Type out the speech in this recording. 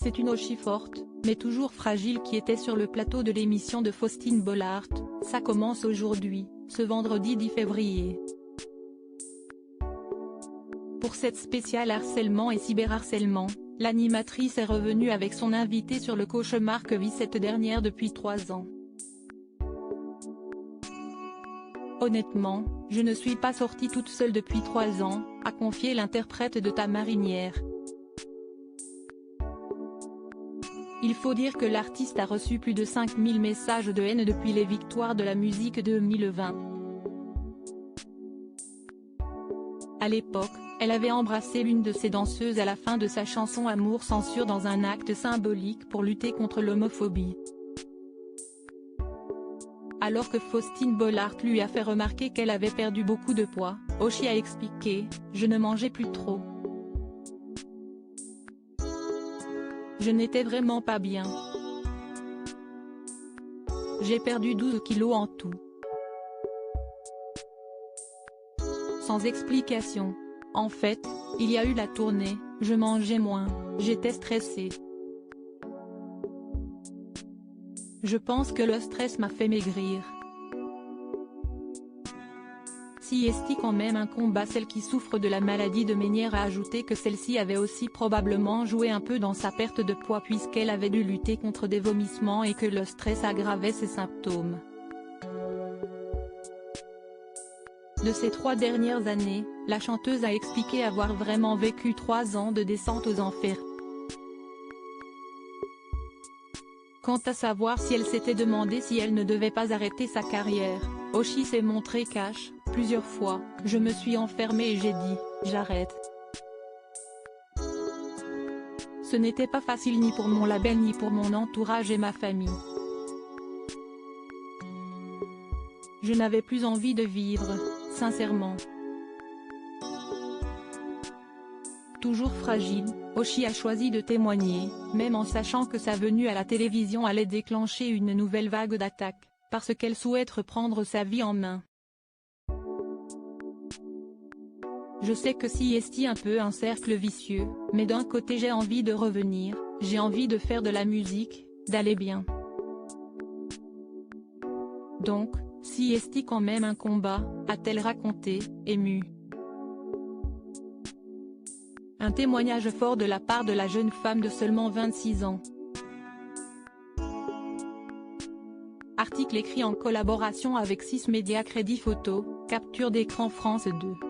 C'est une Oshi forte, mais toujours fragile qui était sur le plateau de l'émission de Faustine Bollaert. Ça commence aujourd'hui, ce vendredi 10 février. Pour cette spéciale harcèlement et cyberharcèlement, l'animatrice est revenue avec son invité sur le cauchemar que vit cette dernière depuis 3 ans. Honnêtement, je ne suis pas sortie toute seule depuis 3 ans, a confié l'interprète de Ta Marinière. Il faut dire que l'artiste a reçu plus de 5000 messages de haine depuis les victoires de la musique 2020. À l'époque, elle avait embrassé l'une de ses danseuses à la fin de sa chanson Amour censure dans un acte symbolique pour lutter contre l'homophobie. Alors que Faustine Bollaert lui a fait remarquer qu'elle avait perdu beaucoup de poids, Oshi a expliqué « Je ne mangeais plus trop. Je n'étais vraiment pas bien. J'ai perdu 12 kilos en tout. » Sans explication. En fait, il y a eu la tournée, je mangeais moins, j'étais stressée. Je pense que le stress m'a fait maigrir. Si est quand même un combat. Celle qui souffre de la maladie de Ménière a ajouté que celle-ci avait aussi probablement joué un peu dans sa perte de poids puisqu'elle avait dû lutter contre des vomissements et que le stress aggravait ses symptômes. De ces 3 dernières années, la chanteuse a expliqué avoir vraiment vécu 3 ans de descente aux enfers. Quant à savoir si elle s'était demandé si elle ne devait pas arrêter sa carrière, Oshi s'est montrée cash, plusieurs fois, je me suis enfermée et j'ai dit, j'arrête. Ce n'était pas facile ni pour mon label ni pour mon entourage et ma famille. Je n'avais plus envie de vivre, sincèrement. Toujours fragile, Oshi a choisi de témoigner, même en sachant que sa venue à la télévision allait déclencher une nouvelle vague d'attaques, parce qu'elle souhaite reprendre sa vie en main. Je sais que c'est un peu un cercle vicieux, mais d'un côté j'ai envie de revenir, j'ai envie de faire de la musique, d'aller bien. Donc, c'est quand même un combat, a-t-elle raconté, émue. Un témoignage fort de la part de la jeune femme de seulement 26 ans. Article écrit en collaboration avec 6 médias Crédit Photo, capture d'écran France 2.